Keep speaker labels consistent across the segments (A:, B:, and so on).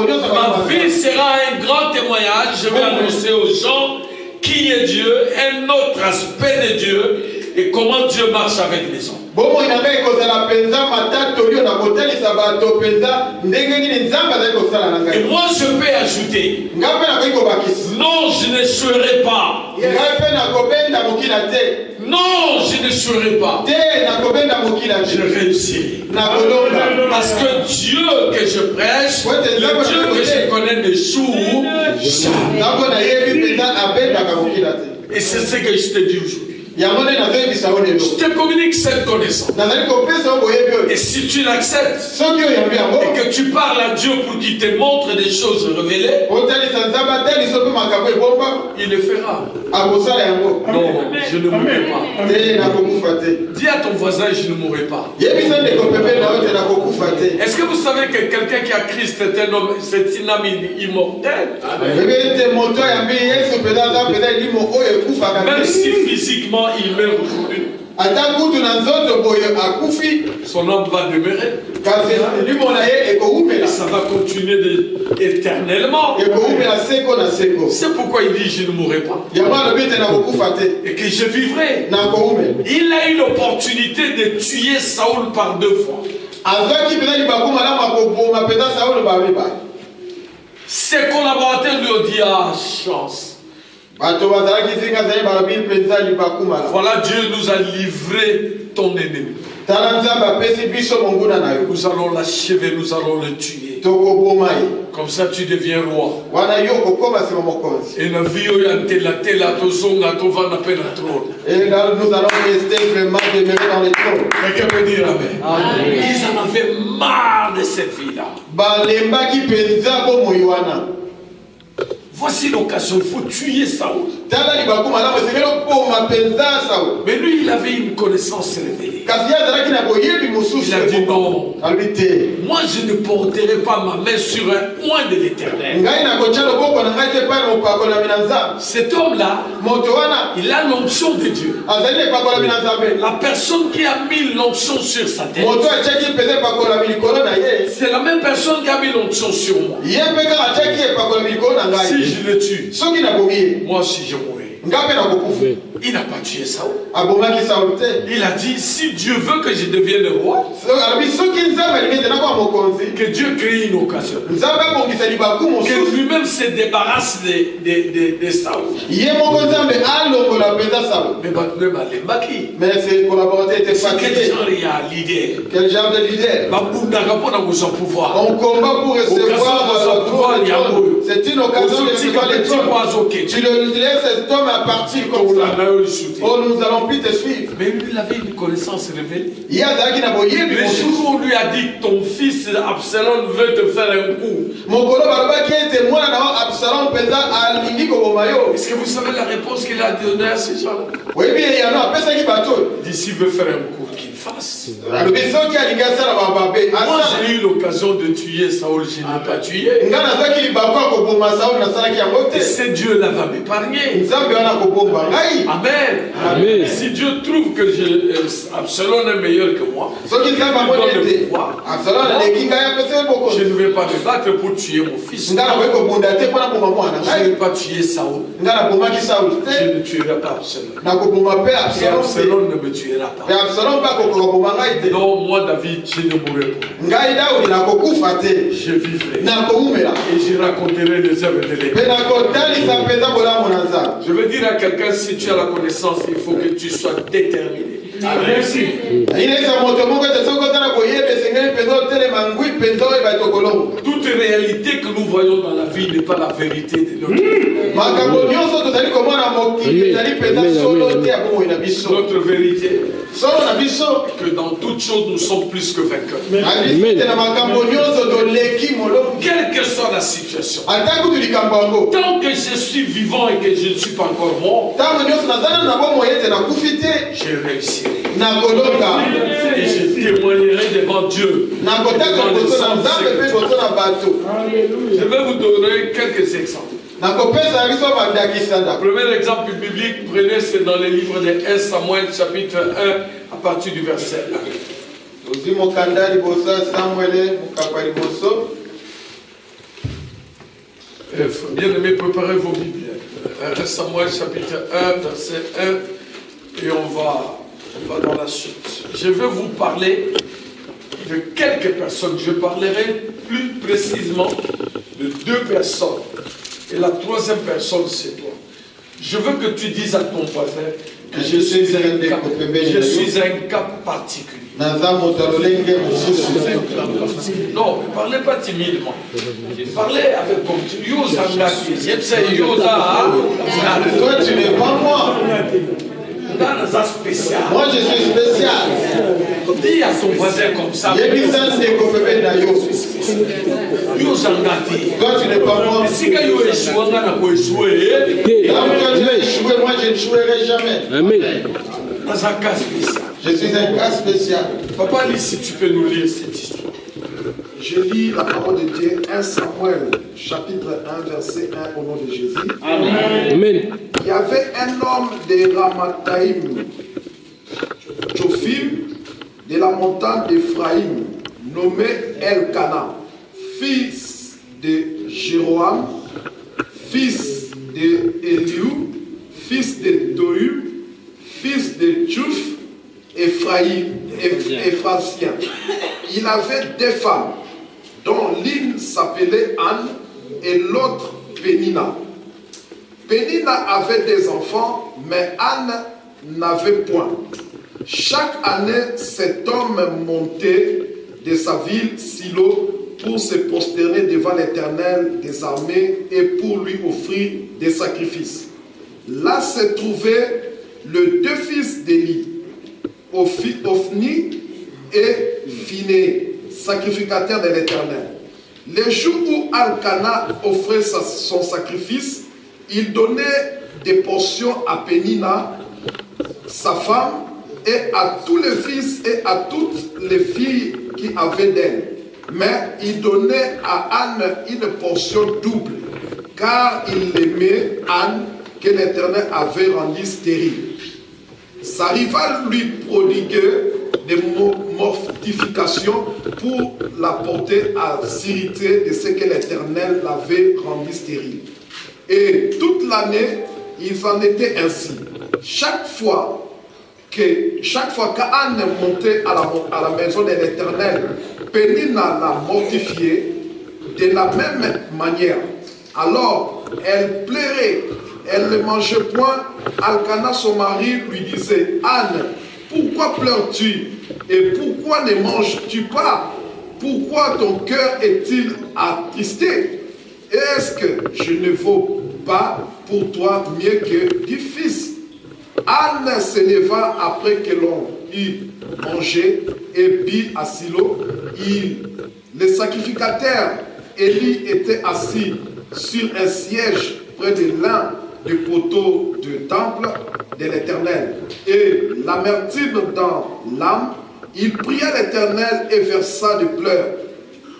A: Ma vie sera un grand témoignage. Je vais annoncer aux gens qui est Dieu, un autre aspect de Dieu et comment Dieu marche avec les hommes. Et moi je peux ajouter, non je ne serai pas. Non, je ne serai pas. Je réussirai. Parce que Dieu que je prêche, le Dieu que je connais ne joue jamais. Et c'est ce que je te dis aujourd'hui. Je te communique cette connaissance. Et si tu l'acceptes et que tu parles à Dieu pour qu'il te montre des choses révélées, il le fera. Non, je ne mourrai pas. Dis à ton voisin, je ne mourrai pas. Est-ce que vous savez que quelqu'un qui a Christ est un homme, c'est un âme immortel? Même si physiquement il meurt aujourd'hui, son âme va demeurer. Ça va continuer éternellement. C'est pourquoi il dit je ne mourrai pas et que je vivrai. Il a eu l'opportunité de tuer Saoul par 2 fois. Ses collaborateurs lui ont dit ah chance. Voilà, Dieu nous a livré ton ennemi. Nous allons l'achever, nous allons le tuer. Comme ça tu deviens roi. Et la vie nous allons rester vraiment demeurer dans le trône. Quelqu'un peut dire amen. Ils en avaient marre de cette vie-là. Voici l'occasion, il faut tuer Saoul. Mais lui, il avait une connaissance révélée. Il a dit non. Moi, je ne porterai pas ma main sur un oint de l'Éternel. Cet homme-là, il a l'onction de Dieu. La personne qui a mis l'onction sur sa tête, c'est la même personne qui a mis l'onction sur moi. Si je le tue, moi aussi je mourrai. Il n'a pas tué Saoul. Il a dit si Dieu veut que je devienne le roi, que Dieu crée une occasion, que lui-même se débarrasse de Saoul. Mais ses collaborateurs étaient fatigués. Quel genre de leader? On combat pour recevoir pouvoir. C'est une occasion de tu le laisses cet homme à partir comme ça. Oh, nous allons plus te suivre. Mais lui, il avait une connaissance révélée. Le jour où on lui a dit ton fils Absalom veut te faire un coup. Est-ce que vous savez la réponse qu'il a donnée à ces gens-là?
B: Oui,
A: il dit s'il veut faire un coup, qu'il fasse. Moi, j'ai eu l'occasion de tuer Saoul, je n'ai pas tué. Et ce Dieu-là va m'épargner. Amen.
C: Amen.
A: Si Dieu trouve que Absalom est meilleur que moi, je ne vais pas me battre pour tuer mon fils. Je ne vais pas tuer Saoul. Je ne tuerai pas Absalom. Et Absalom ne me tuera pas. Non, moi David, je ne mourrai pas. Je vivrai. Et je raconterai les œuvres de l'Éternel. Je veux dire à quelqu'un, si tu as la connaissance, il faut que tu sois déterminé. Merci. Toute réalité que nous voyons dans la vie n'est pas la vérité de notre vie. Notre vérité, que dans toutes choses nous sommes plus que vainqueurs. Quelle que soit la situation, tant que je suis vivant et que je ne suis pas encore mort, je réussirai. Et je témoignerai devant Dieu. Je vais vous donner quelques exemples. Le premier exemple biblique, prenez, c'est dans le livre de 1 Samuel, chapitre 1, à partir du verset 1. Bien aimé, préparez vos Bibles. 1 Samuel chapitre 1, verset 1, et on va dans la suite. Je vais vous parler de quelques personnes. Je parlerai plus précisément de 2 personnes. Et la 3e personne, c'est toi. Je veux que tu dises à ton voisin que je suis un cas particulier. Non, ne parlez pas timidement. Parlez avec comme tu dis.
B: Toi, tu n'es pas moi. Moi, je suis spécial.
A: Dis à ton voisin comme ça.
B: Toi, tu n'es pas moi.
A: Si quand tu échoues,
B: Là où toi tu as échoué, moi je n'échouerai jamais.
C: Amen.
A: Dans un cas spécial.
B: Je suis un cas spécial.
A: Papa, lis si tu peux nous lire cette histoire.
D: Je lis la parole de Dieu, 1 Samuel, chapitre 1, verset 1, au nom de Jésus.
C: Amen.
D: Il y avait un homme de Ramathaïm, Jophim, de la montagne d'Éphraïm, nommé Elkana, fils de Jéroam, fils de Eliou, fils de Tohu, fils de Tchouf, Ephrathien. Il avait 2 femmes, dont l'une s'appelait Anne et l'autre Pénina. Pénina avait des enfants, mais Anne n'avait point. Chaque année, cet homme montait de sa ville Silo pour se prosterner devant l'Éternel des armées et pour lui offrir des sacrifices. Là se trouvaient les 2 fils d'Élie, Ophni et Phiné, sacrificateurs de l'Éternel. Les jours où Elkana offrait son sacrifice, il donnait des portions à Pénina, sa femme, et à tous les fils et à toutes les filles qui avaient d'elle. Mais il donnait à Anne une portion double, car il aimait Anne que l'Éternel avait rendue stérile. Sa rivale lui prodiguait des mortifications pour la porter à s'irriter de ce que l'Éternel l'avait rendue stérile. Et toute l'année, ils en étaient ainsi. Chaque fois qu'Anne montait à la maison de l'Éternel, Pénina la mortifiait de la même manière. Alors, elle pleurait, elle ne mangeait point. Elkana, son mari, lui disait: Anne, pourquoi pleures-tu et pourquoi ne manges-tu pas? Pourquoi ton cœur est-il attristé? Est-ce que je ne vaux pas pour toi mieux que 10 fils? Anne se leva après que l'on eut mangé et bu à Silo. Les sacrificateurs Élie était assis sur un siège près de l'un des poteaux du temple de l'Éternel. Et l'amertume dans l'âme, il pria l'Éternel et versa des pleurs.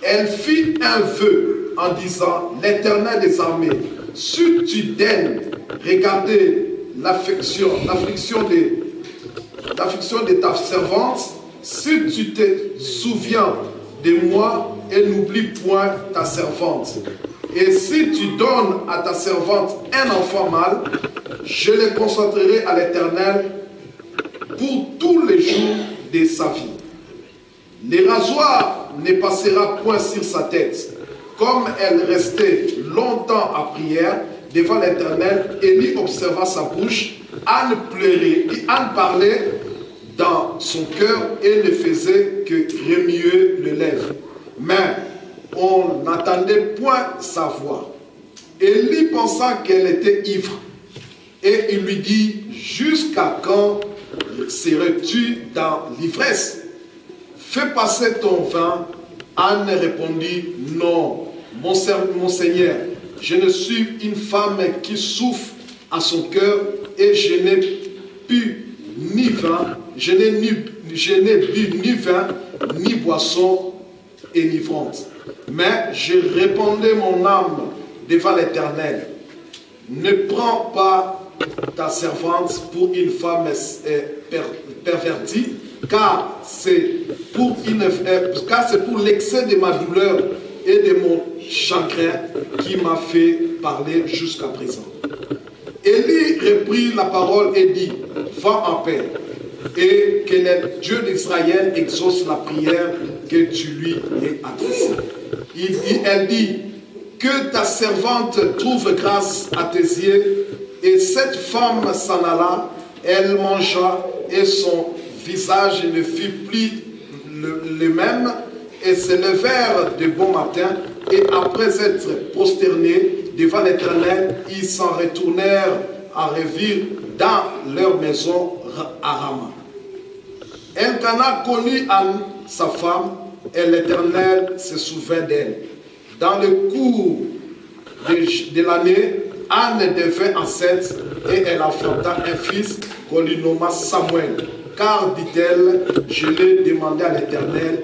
D: Elle fit un vœu en disant: l'Éternel des armées, si tu daignes regarder l'affliction de ta servante, si tu te souviens de moi et n'oublie point ta servante, et si tu donnes à ta servante un enfant mâle, je le consacrerai à l'Éternel pour tous les jours de sa vie. Le rasoir ne passera point sur sa tête. Comme elle restait longtemps à prière devant l'Éternel, Élie observa sa bouche. Anne pleurait, et Anne parlait dans son cœur et ne faisait que remuer les lèvres. Mais on n'entendait point sa voix. Élie pensa qu'elle était ivre. Et il lui dit: jusqu'à quand serais-tu dans l'ivresse? Fais passer ton vin. Anne répondit: non, mon Seigneur, je ne suis une femme qui souffre à son cœur et je n'ai bu ni vin, je n'ai bu ni vin, ni boisson enivrante. Mais je répandais mon âme devant l'Éternel. Ne prends pas ta servante pour une femme pervertie, car c'est pour l'excès de ma douleur et de mon chagrin qui m'a fait parler jusqu'à présent. Élie reprit la parole et dit, va en paix, et que le Dieu d'Israël exauce la prière que tu lui as adressée. Elle dit, que ta servante trouve grâce à tes yeux. Et cette femme s'en alla, elle mangea, et son visage ne fut plus le même, et se levèrent de bon matin, et après être prosternés devant l'Éternel, ils s'en retournèrent à revivre dans leur maison à Rama. Elkana connut Anne, sa femme, et l'Éternel se souvint d'elle. Dans le cours de l'année, Anne devint enceinte, et elle enfanta un fils qu'on lui nomma Samuel. Car, dit-elle, je l'ai demandé à l'Éternel.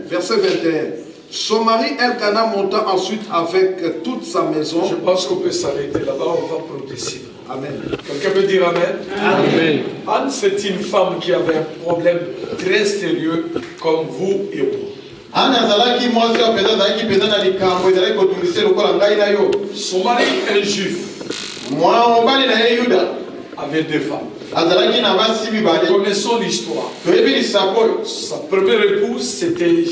D: Verset 21. Son mari Elkana monta ensuite avec toute sa maison.
A: Je pense qu'on peut s'arrêter là-bas, on va progressivement.
D: Amen.
A: Quelqu'un peut dire Amen? Amen. Anne, c'est une femme qui avait un problème très sérieux comme vous et moi. Son mari, un juif, avait deux femmes. Connaissons l'histoire. Sa première épouse, c'était,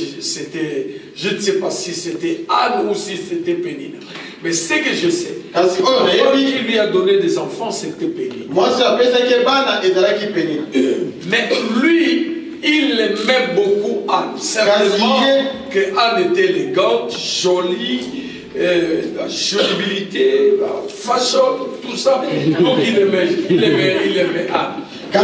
A: je ne sais pas si c'était Anne ou si c'était Pénina. Mais ce que je sais, la femme qui lui a donné des enfants, c'était Pénina. Mais lui, il aimait beaucoup Anne. Certainement que Anne était élégante, jolie, la jolibilité, la fashion, tout ça. Donc il aimait Anne. Et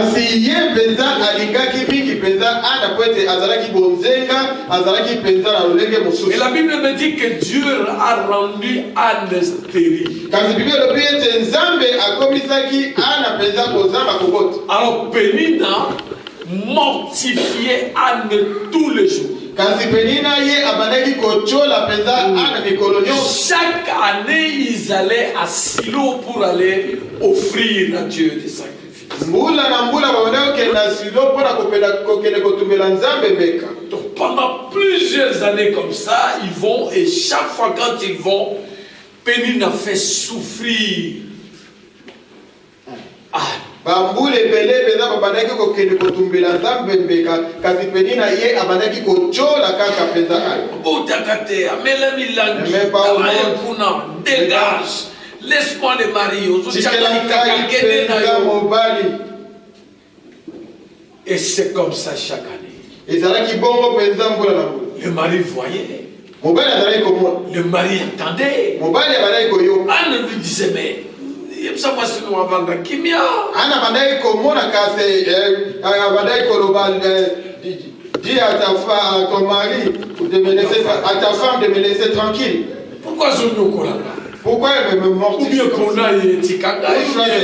A: la Bible me dit que Dieu a rendu Anne stérile. Alors Pénina mortifiait Anne tous les jours. Chaque année, ils allaient à Silo pour aller offrir à Dieu des sacrifices. Donc pendant plusieurs années comme ça, ils vont, et chaque fois quand ils vont, Pénina fait souffrir Anne. Dégage, laisse-moi le mari. Et c'est comme ça chaque année. Le mari voyait. Le mari entendait. Anne lui disait, mais ça moi c'est nous avant la kimia.
B: Dis à ton mari à ta femme de me laisser tranquille.
A: Pourquoi je nous collons?
B: Pourquoi elle me mortifie?
A: Ou bien qu'on a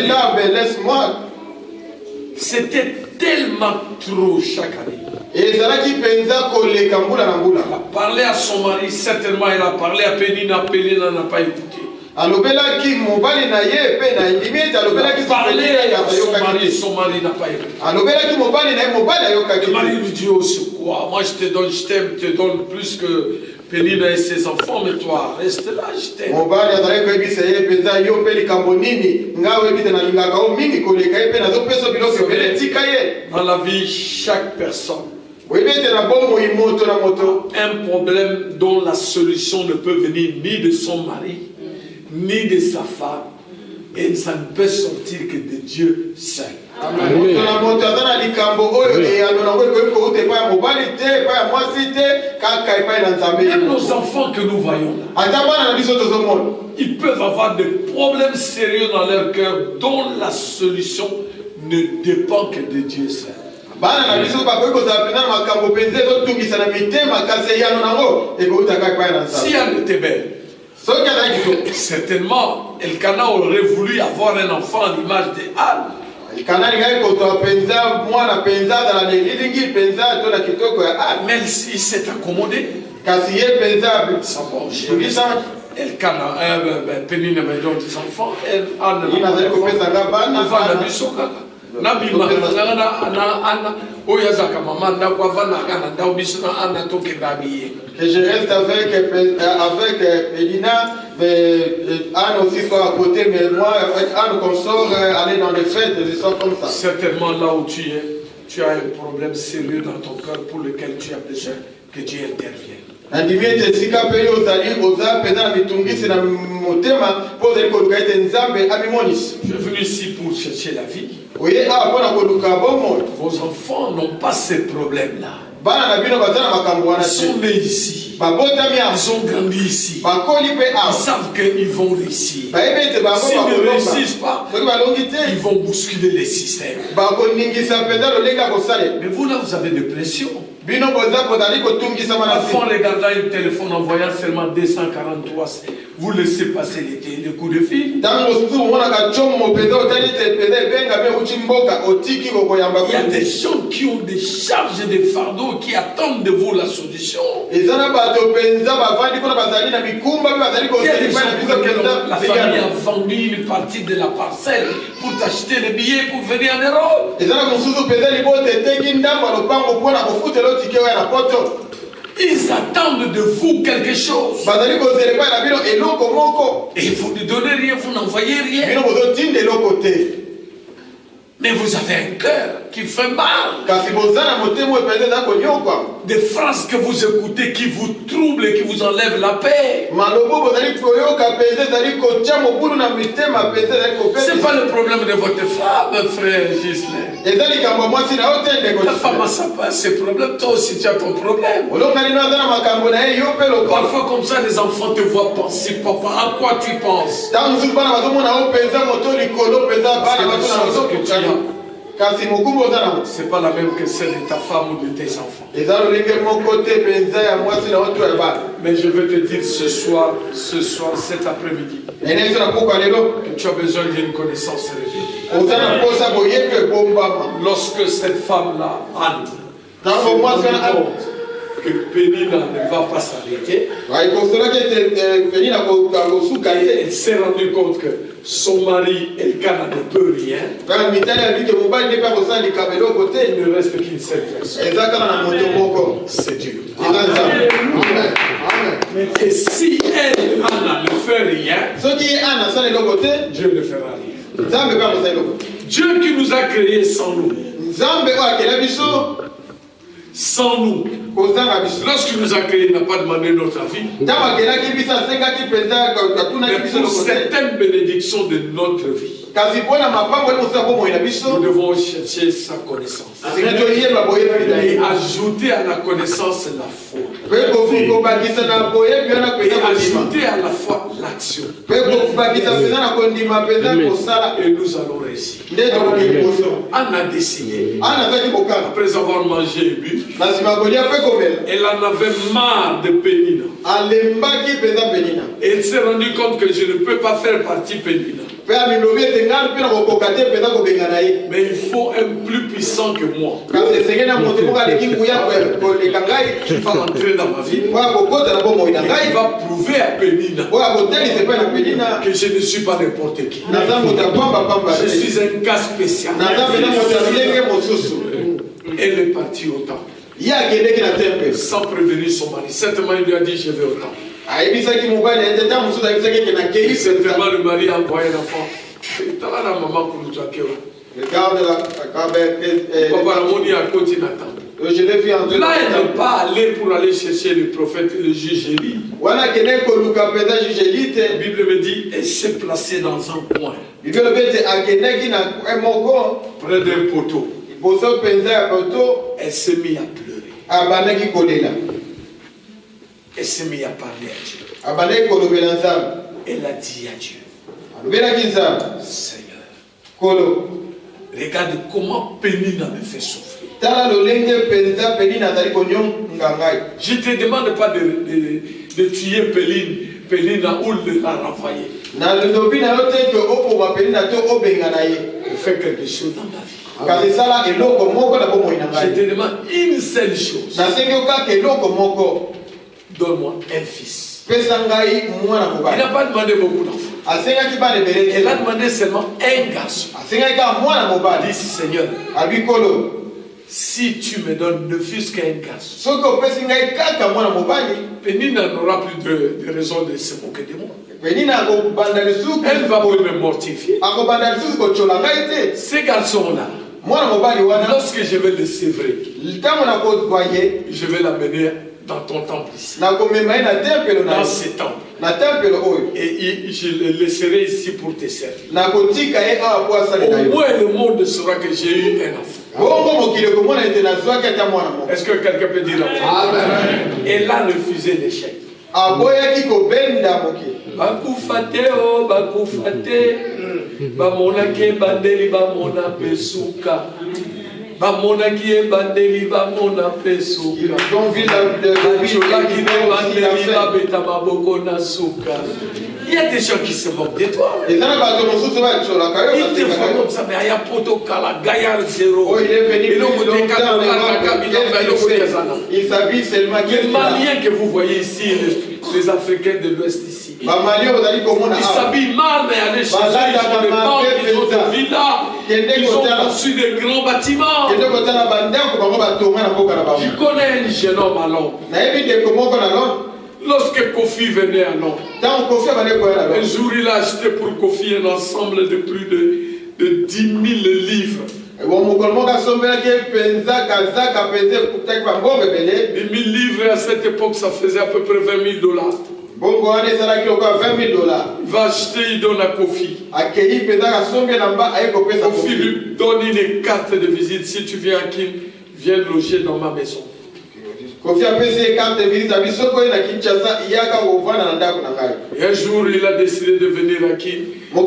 B: là, mais laisse-moi.
A: C'était tellement trop chaque année.
B: Il
A: a parlé à son mari, certainement il a parlé à Pénina, Pénina n'a pas écouté. Il a parlé à son mari n'a pas écouté. Le mari lui dit, oh c'est quoi? Moi je te donne, je t'aime, je te donne plus que Pénina et ses enfants, mais toi, reste là, je t'aime. Dans la vie, chaque personne a un problème dont la solution ne peut venir ni de son mari, ni de sa femme, et ça ne peut sortir que de Dieu seul.
B: Amen.
A: Même nos enfants que nous voyons là, ils peuvent avoir des problèmes sérieux dans leur cœur dont la solution ne dépend que de Dieu seul. Si elle était belle, certainement Elkana aurait voulu avoir un enfant à l'image de Anne. Mais il s'est accommodé. Elkana, Pénina me donne des enfants, Anne
B: je reste avec Elina, Anne aussi soit à côté, mais moi, avec Anne, qu'on sort, aller dans les fêtes, des histoires comme ça.
A: Certainement là où tu es, tu as un problème sérieux dans ton cœur pour lequel tu as besoin que Dieu intervienne.
B: Je
A: suis venu ici pour chercher la vie. Vos enfants n'ont pas ces problèmes-là. Ils sont nés ici. Ils ont grandi ici. Ils savent qu'ils vont réussir. S'ils ne réussissent pas, ils vont bousculer les systèmes. Mais vous là, vous avez des pressions. Parfois, en regardant un téléphone en voyant seulement 243, vous laissez passer les coups de fil. Il y a des gens qui ont des charges et des fardeaux qui attendent de vous la solution. Il y a des gens la famille a vendu une partie de la parcelle pour t'acheter les billets pour venir en Europe. Ils attendent de vous quelque chose. Et vous ne donnez rien, vous n'envoyez rien. Mais vous avez un cœur qui fait mal. Des phrases que vous écoutez qui vous troublent et qui vous enlèvent la paix. Ce n'est pas le problème de votre femme, frère Gislain. Ta femme a ses problèmes, toi aussi tu as ton problème. Parfois comme ça les enfants te voient penser, papa, à quoi tu penses? C'est pas la même que celle de ta femme ou de tes enfants. Mais je veux te dire ce soir, cet après-midi, que tu as besoin d'une connaissance révélée. Lorsque cette femme-là, Anne, que Pénina ne va pas s'arrêter, elle s'est rendue compte que son mari, Elkana, ne peut rien. Il ne reste qu'une seule personne. C'est Dieu. Et si elle, Anna, ne fait rien, Dieu ne fera rien. Dieu qui nous a créés sans nous. Sans nous. Lorsqu'il nous a créés, il n'a pas demandé notre avis. Mais pour certaines bénédictions de notre vie, nous devons chercher sa connaissance. Et ajouter à la connaissance la foi. Et ajouter à la foi l'action. Et nous allons réussir. Anne a décidé, après avoir mangé et bu, elle en avait marre de Pénina. Et elle s'est rendue compte que je ne peux pas faire partie Pénina. Mais il faut un plus puissant que moi qui va entrer dans ma vie. Il va prouver à Pénina que je ne suis pas n'importe qui. Je suis un cas spécial. Elle est partie au temple sans prévenir son mari. Certainement il lui a dit je vais au temple. Certainement le mari a envoyé l'enfant. Là, elle n'est pas allée pour aller chercher le prophète, le juge Élie. La Bible me dit, elle s'est placée dans un coin, près d'un poteau. Elle s'est mise à pleurer. Elle s'est mise à parler à Dieu. Elle a dit à Dieu, Seigneur, regarde comment Pénina me fait souffrir. Je ne te demande pas de tuer Pénina ou de la renvoyer. Fais quelque chose dans ma vie. Je te demande une seule chose. Donne-moi un fils. Il n'a pas demandé beaucoup d'enfants. Elle a demandé seulement un garçon. Dit Seigneur, si tu me donnes ne fût-ce qu'un garçon, Pénina n'aura plus de raison de se moquer de moi. Elle va me mortifier. Ces garçons-là, lorsque je vais le sévrer, je vais l'amener dans ton temple ici. Dans ces temples. Et je le laisserai ici pour te servir. Au moins le monde saura que j'ai eu un enfant. Est-ce que quelqu'un peut dire amen? Elle a refusé l'échec. Bakufate o bakufate bamonaki bandeli bamona pesuka bamonaki bandeli bamona pesuka bacholaki ne bandeli babeta maboko na suka. Il y a des gens qui se moquent de toi. Ils te font comme ça, mais il y a Potokala, Gaillard Zéro. Il s'habille seulement. Les Maliens que vous voyez ici, les Africains de l'Ouest ici, ils s'habillent mal, mais allez chez eux, ils ont des villas, ils ont construit des grands bâtiments. Je connais un jeune homme à Londres. Lorsque Kofi venait à Londres, un jour il a acheté pour Kofi un ensemble de plus de 10 000 livres. 10 000 livres à cette époque, ça faisait à peu près $20 000. Il va acheter, il donne à Kofi. Kofi lui donne une carte de visite. Si tu viens à Kin, viens loger dans ma maison. Et un jour, il a décidé de venir à Kin. Il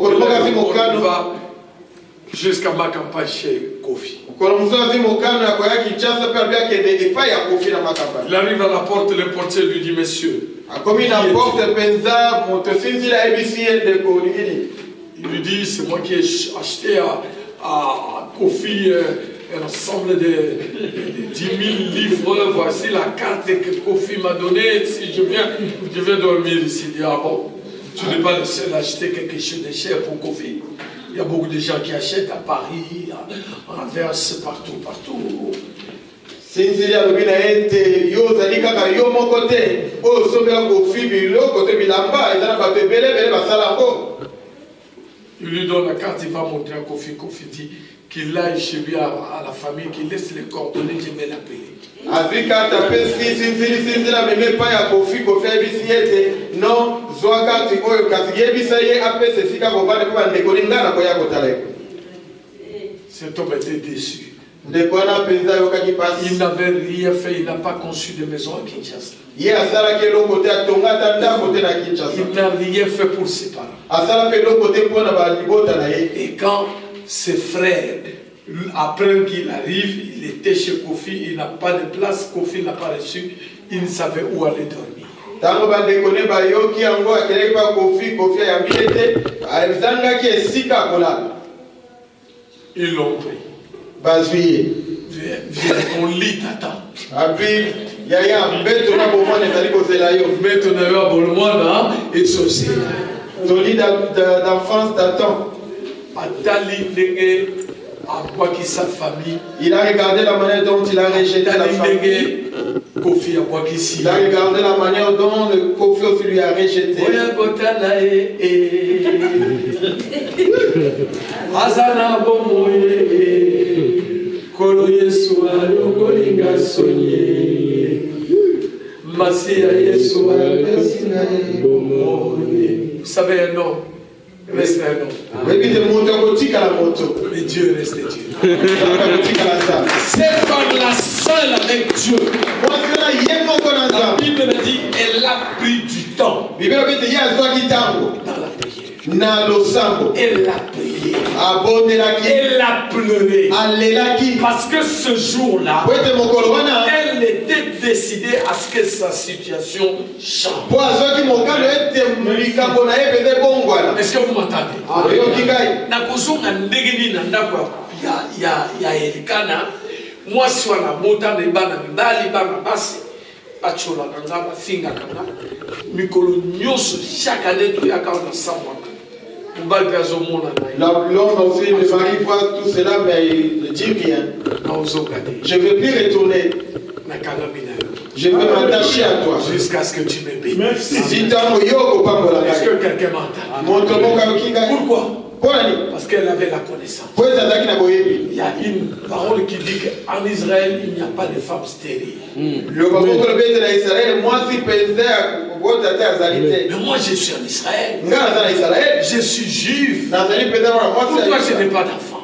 A: va jusqu'à ma campagne chez Kofi. Il arrive à la porte, le portier lui dit, monsieur. Il lui dit, c'est moi qui ai acheté à Kofi un ensemble de 10 000 livres. Voici la carte que Kofi m'a donnée. Si je vais dormir ici. Il dit, ah bon, tu n'es pas le seul à acheter quelque chose de cher pour Kofi. Il y a beaucoup de gens qui achètent à Paris, en Anvers, partout. Il lui donne la carte, il va montrer à Kofi. Kofi dit qu'il aille chez lui à la famille, qu'il laisse les coordonnées, je vais l'appeler. Cet homme était déçu. Il n'avait rien fait, il n'a pas conçu de maison à Kinshasa. Il n'a rien fait pour ses parents. Et quand ses frères apprennent qu'il arrive, il était chez Kofi, il n'a pas de place, Kofi n'a pas reçu, il ne savait où aller dormir. Ils l'ont pris. Viens, on lit, t'attends. Et ceci.
B: Ton lit d'enfance t'attend.
A: Sa famille.
B: Il a regardé la manière dont il a rejeté la famille.
A: Il
B: a regardé la manière dont le Kofi aussi lui a rejeté.
A: Vous savez un homme reste un homme. Mais Dieu reste Dieu. Cette femme-là seule avec Dieu. La Bible me dit elle a pris du temps dans la prière. Elle a prié. Elle a pleuré. Parce que ce jour-là, elle était décidée à ce que sa situation change. Est-ce que vous m'entendez? Moi, si on a monté les bancs, chaque année, tu as 45 mois.
B: L'homme aussi, le mari voit tout cela, mais il ne dit rien. Je ne veux plus retourner. Je veux m'attacher à toi.
A: Jusqu'à ce que tu me bénisses.
B: Est-ce que
A: quelqu'un m'entend? Pourquoi? Parce qu'elle avait la connaissance. Il y a une parole qui dit qu'en Israël, il n'y a pas de femme stérile. Mais moi, je suis en Israël. Je suis juif. Pourquoi je n'ai pas d'enfant?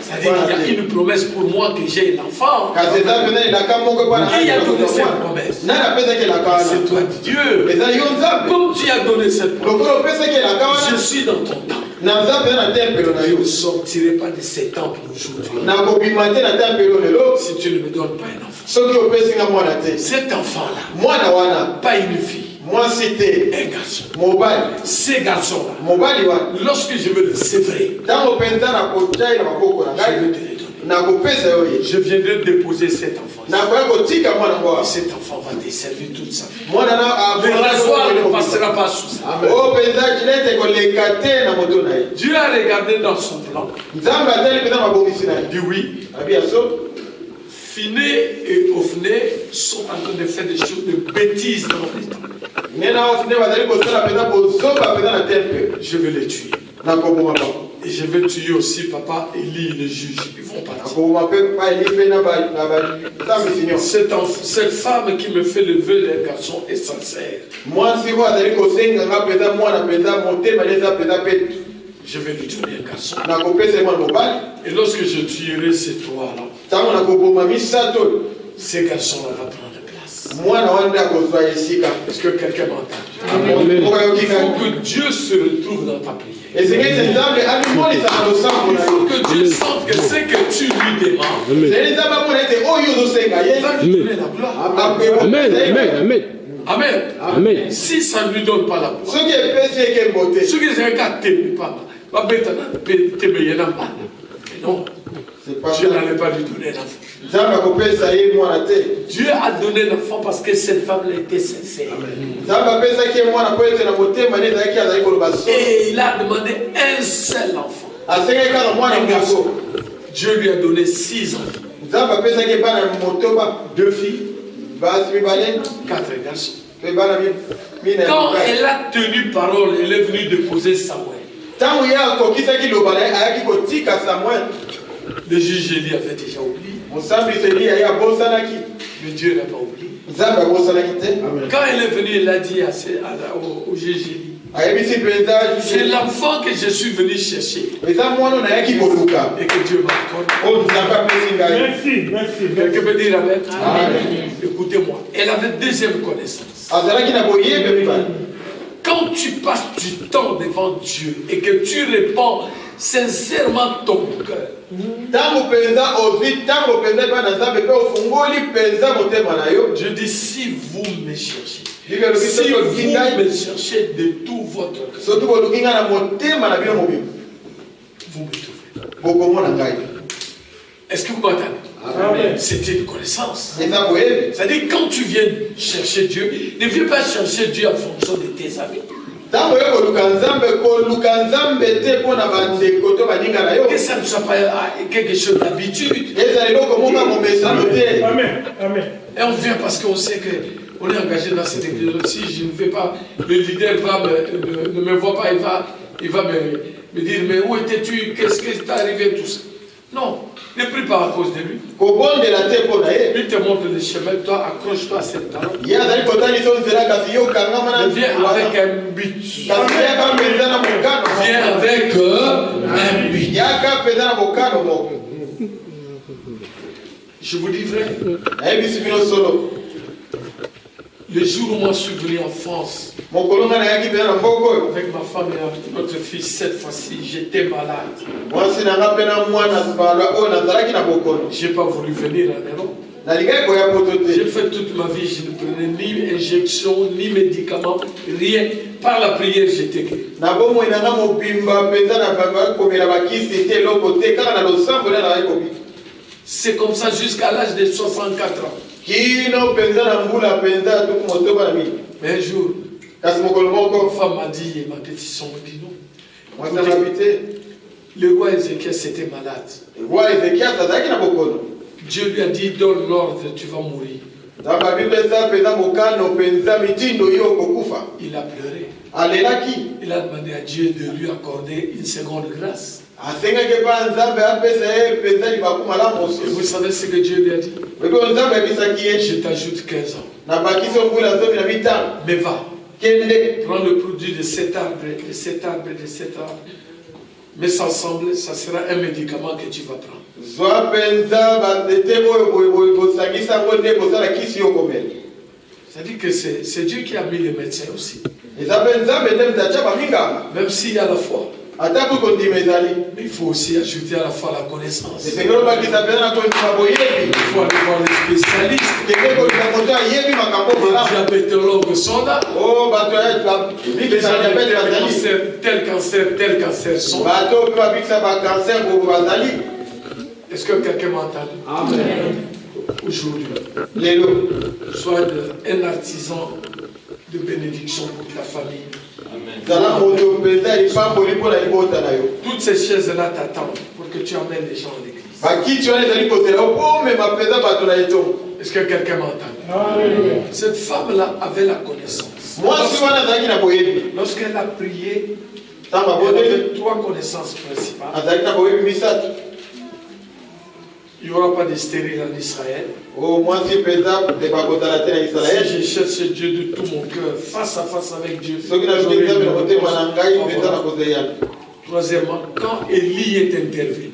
A: C'est-à-dire qu'il y a une promesse pour moi que j'ai l'enfant. Qui a donné cette promesse? C'est toi, Dieu. Comme tu as donné cette promesse, je suis dans ton temps. Je ne sortirai pas de cet temple aujourd'hui si tu ne me donnes pas un enfant. Cet enfant-là, pas une fille.
B: Moi, c'était
A: un garçon.
B: Ces garçons-là,
A: lorsque je veux le sévrer, je vais te le donner. Je viendrai déposer cet enfant. Et cet enfant va te servir toute sa vie. Le rasoir ne passera pas sous ça. Dieu a regardé dans son plan. Il dit oui. Finé et Ophné sont en train de faire des choses de bêtises dans le temps. Je vais les tuer. Et je vais tuer aussi papa Élie le juge. Ils vont partir. Cette femme qui me fait le vœu d'un garçon est sincère. Je vais lui donner un garçon. Et lorsque je tuerai ces trois-là, ces garçons-là vont prendre place. Est-ce que quelqu'un m'entend? Il faut que Dieu se retrouve dans ta prière. Il faut que Dieu sente que ce que tu lui demandes, va lui donner la gloire. Amen. Si ça ne lui donne pas la gloire, ce qui est un cas non, Dieu n'allait pas lui donner l'enfant. Dieu a donné l'enfant parce que cette femme-là était sincère. Et il a demandé un seul enfant. Dieu lui a donné 6 enfants. 2 filles, 4 garçons. Quand elle a tenu parole, elle est venue déposer Samuel. Le juge Élie avait déjà oublié. Mais Dieu n'a pas oublié. Quand elle est venue, elle a dit au juge Élie, c'est l'enfant que je suis venu chercher. Et que Dieu m'a accordé. Merci. Quelqu'un peut dire amen? Écoutez-moi. Elle avait deuxième connaissance. Quand tu passes du temps devant Dieu et que tu réponds sincèrement ton cœur, je dis si vous me cherchez, si vous me cherchez de tout votre cœur, vous me trouverez. Est-ce que vous m'entendez? C'est une connaissance. C'est-à-dire quand tu viens chercher Dieu, ne viens pas chercher Dieu en fonction de tes amis. Que ça ne soit pas quelque chose d'habitude. Amen. Et on vient parce qu'on sait qu'on est engagé dans cette église. Si je ne vais pas, le leader ne me voit pas, il va me dire, mais où étais-tu? Qu'est-ce qui t'est arrivé? Tout ça. Non, ne prie pas à cause de lui. Lui te montre le chemin, toi accroche-toi à cette table. Viens avec un but. Viens avec un but. Je vous dis vrai. Le jour où moi je suis venu en France, avec ma femme et notre fils, cette fois-ci, j'étais malade. Je n'ai pas voulu venir à Néron. J'ai fait toute ma vie, je ne prenais ni injection, ni médicaments, rien. Par la prière, j'étais guéri. C'est comme ça jusqu'à l'âge de 64 ans. Mais un jour, ma femme m'a dit, et ma petite soeur m'a dit non. Le roi Ézéchias était malade. Dieu lui a dit, donne l'ordre, tu vas mourir. Il a pleuré. Il a demandé à Dieu de lui accorder une seconde grâce. Et vous savez ce que Dieu lui a dit? Je t'ajoute 15 ans. Mais va. Prends le produit de cet arbre, de cet arbre, de cet arbre. Mais ensemble, ça sera un médicament que tu vas prendre. C'est-à-dire que c'est Dieu qui a mis les médecins aussi. Même s'il y a la foi. Mais il faut aussi ajouter à la foi la connaissance. Il faut aller voir les spécialistes. Les diabétologues sont là. Les diabétologues, tel cancer sont là. Est-ce que quelqu'un m'a entendu? Amen. Aujourd'hui, sois un artisan de bénédiction pour ta famille. Toutes ces chaises-là t'attendent pour que tu emmènes les gens à l'église. Est-ce que quelqu'un m'entend? Cette femme-là avait la connaissance. Lorsqu'elle a prié, elle avait 3 connaissances principales. Il n'y aura pas de stérile en Israël. Si je cherche Dieu de tout mon cœur, face à face avec Dieu. Troisièmement, quand Élie est intervenu,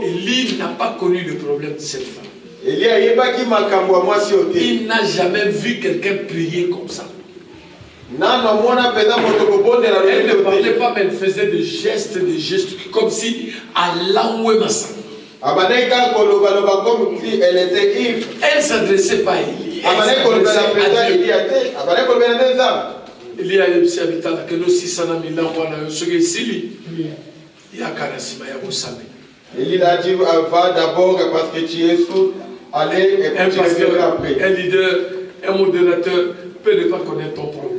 A: Élie n'a pas connu le problème de cette femme. Il n'a jamais vu quelqu'un prier comme ça. Elle ne parlait pas, mais elle faisait des gestes comme si Allah Ouemassa. Elle ne s'adressait pas à Élie. Elle s'adressait à Dieu. Élie a dit que nous, si ça n'a mis là, on va se réussir. Il y a Karasima, il y a Moussame.
B: Élie a dit va d'abord parce que tu es sous. Allez et puis tu reviendras après.
A: Un leader, un modérateur peut ne pas connaître ton problème.